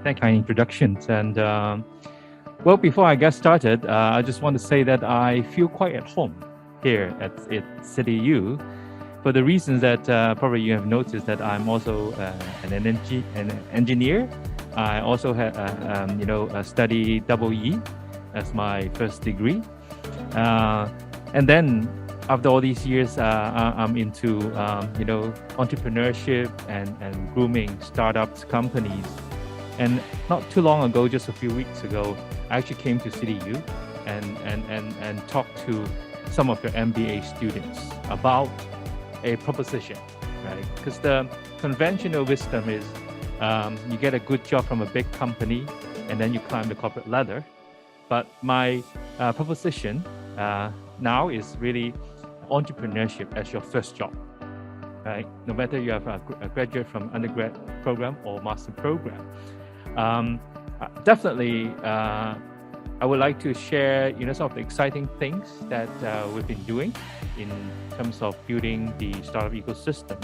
Thank you for introductions. And well, before I get started, I just want to say that I feel quite at home here at CityU for the reasons that probably you have noticed that I'm also an engineer. I also study EE as my first degree. And then after all these years, I'm into entrepreneurship and grooming startups, companies. And not too long ago, just a few weeks ago, I actually came to CityU and talked to some of your MBA students about a proposition, right? Because the conventional wisdom is you get a good job from a big company and then you climb the corporate ladder. But my proposition now is really entrepreneurship as your first job, right? No matter you have a graduate from undergrad program or master program. Definitely, I would like to share, some of the exciting things that we've been doing in terms of building the startup ecosystem.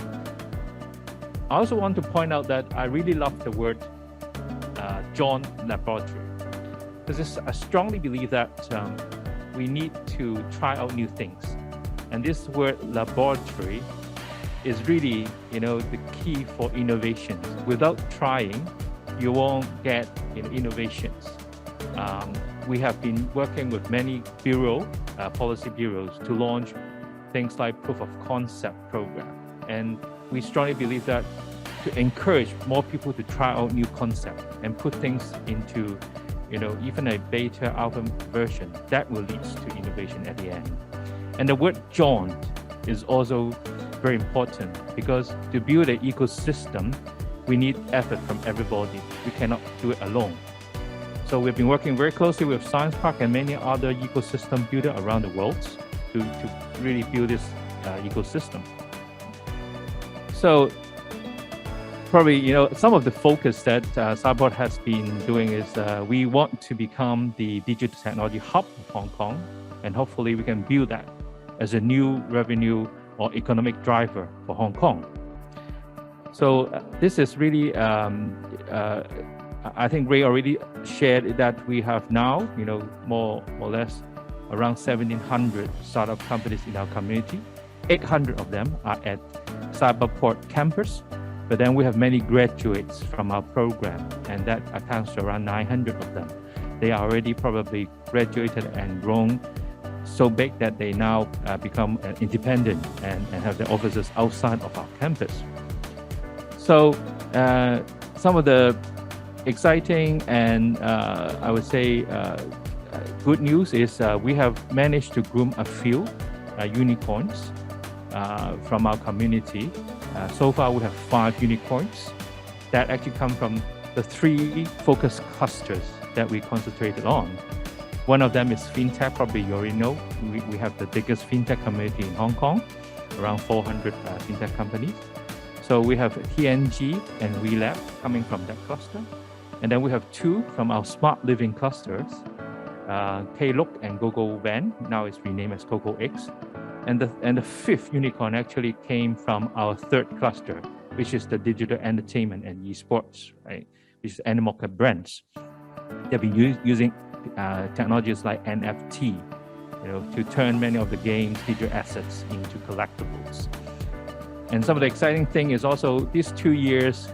I also want to point out that I really love the word John Laboratory, because I strongly believe that we need to try out new things. And this word laboratory is really, the key for innovations. Without trying, you won't get innovations. We have been working with many policy bureaus to launch things like proof of concept program. And we strongly believe that to encourage more people to try out new concepts and put things into, even a beta alpha version, that will lead to innovation at the end. And the word joint is also very important because to build an ecosystem, we need effort from everybody. We cannot do it alone. So we've been working very closely with Science Park and many other ecosystem builders around the world to really build this ecosystem. So probably, some of the focus that Cyberport has been doing is we want to become the digital technology hub of Hong Kong, and hopefully we can build that as a new revenue or economic driver for Hong Kong. So this is really, I think Ray already shared that we have now, more or less around 1,700 startup companies in our community. 800 of them are at Cyberport campus, but then we have many graduates from our program, and that accounts to around 900 of them. They are already probably graduated and grown so big that they now become independent and have their offices outside of our campus. So some of the exciting and I would say good news is we have managed to groom a few unicorns from our community. So far we have 5 unicorns that actually come from the 3 focus clusters that we concentrated on. One of them is fintech. Probably you already know we have the biggest fintech community in Hong Kong, around 400 fintech companies. So we have TNG and WeLab coming from that cluster. And then we have 2 from our smart living clusters, Klook and GoGo Van, now it's renamed as Coco X. And the 5th unicorn actually came from our 3rd cluster, which is the digital entertainment and esports, right? Which is Animal Brands. They've been using technologies like NFT, to turn many of the games, digital assets into collectibles. And some of the exciting thing is also these 2 years,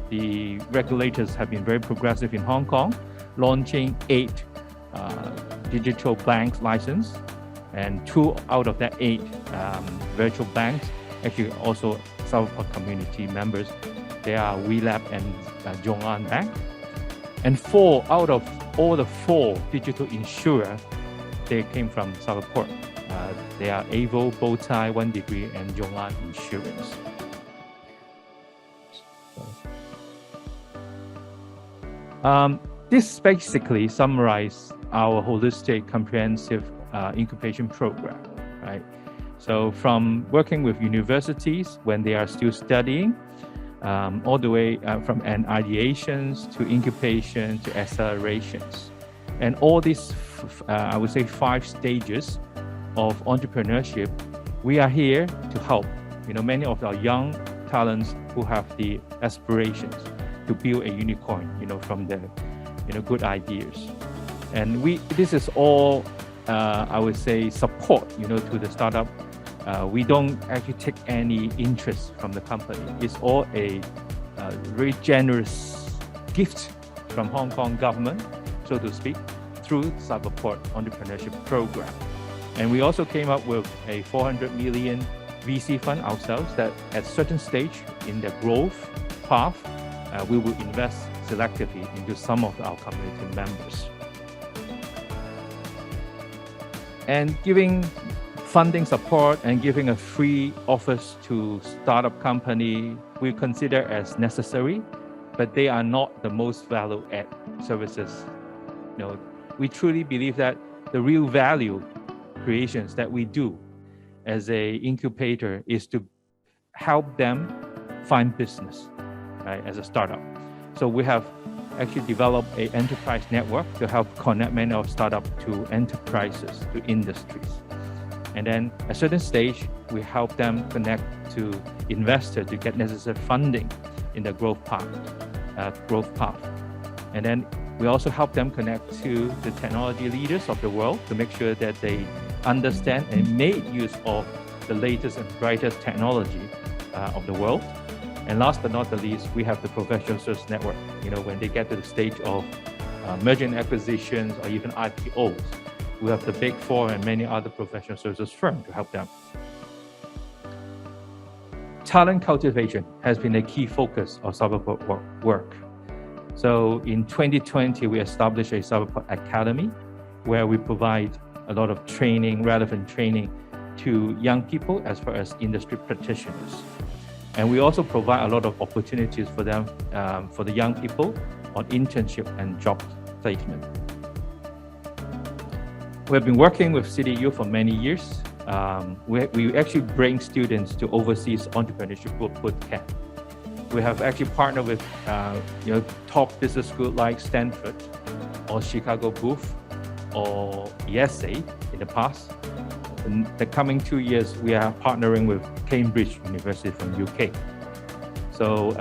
the regulators have been very progressive in Hong Kong, launching 8 digital banks license, and 2 out of that 8 virtual banks actually also Cyberport community members. They are WeLab and Zhongan Bank. And 4 out of all the 4 digital insurer, they came from Cyberport. They are Avo, Bowtie, 1 Degree, and Zhongan Insurance. This basically summarizes our holistic, comprehensive incubation program, right? So from working with universities when they are still studying, all the way from ideations to incubation to accelerations. And all these, I would say 5 stages of entrepreneurship, we are here to help, many of our young talents who have the aspirations to build a unicorn, from the, good ideas. And this is all, I would say, support, to the startup. We don't actually take any interest from the company. It's all a very generous gift from Hong Kong government, so to speak, through Cyberport Entrepreneurship Program. And we also came up with a 400 million VC fund ourselves that at certain stage in the growth path, we will invest selectively into some of our community members. And giving funding support and giving a free office to startup company, we consider as necessary, but they are not the most value-add services. We truly believe that the real value creations that we do as a incubator is to help them find business, right, as a startup. So we have actually developed an enterprise network to help connect many of startups to enterprises, to industries. And then at a certain stage, we help them connect to investors to get necessary funding in the growth path. And then we also help them connect to the technology leaders of the world to make sure that they understand and make use of the latest and brightest technology of the world. And last but not the least, we have the professional service network. When they get to the stage of merger and acquisitions or even IPOs, we have the Big Four and many other professional services firms to help them. Talent cultivation has been a key focus of Cyberport work. So in 2020, we established a Cyberport Academy where we provide a lot of training, relevant training to young people as well as industry practitioners. And we also provide a lot of opportunities for them, for the young people on internship and job placement. We have been working with CityU for many years. We actually bring students to overseas entrepreneurship boot camp. We have actually partnered with top business schools like Stanford or Chicago Booth or ESA in the past. In the coming 2 years, we are partnering with Cambridge University from UK. So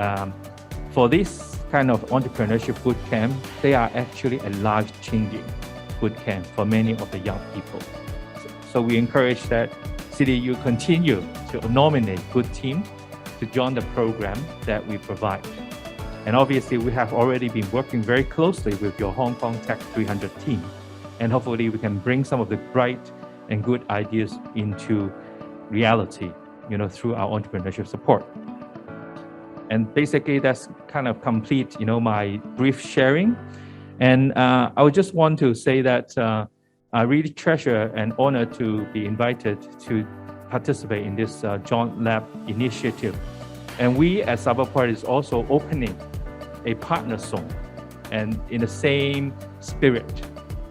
for this kind of entrepreneurship boot camp, they are actually a life-changing boot camp for many of the young people. So we encourage that CityU continue to nominate good teams to join the program that we provide. And obviously, we have already been working very closely with your Hong Kong Tech 300 team. And hopefully we can bring some of the bright and good ideas into reality, through our entrepreneurship support. And basically that's kind of complete, my brief sharing. And I would just want to say that I really treasure and honor to be invited to participate in this joint lab initiative. And we at Cyberport is also opening a partner zone and in the same spirit.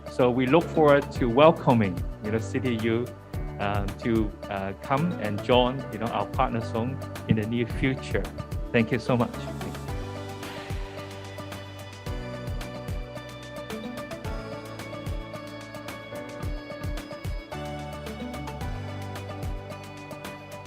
So we look forward to welcoming, CityU to come and join, our partner zone in the near future. Thank you so much.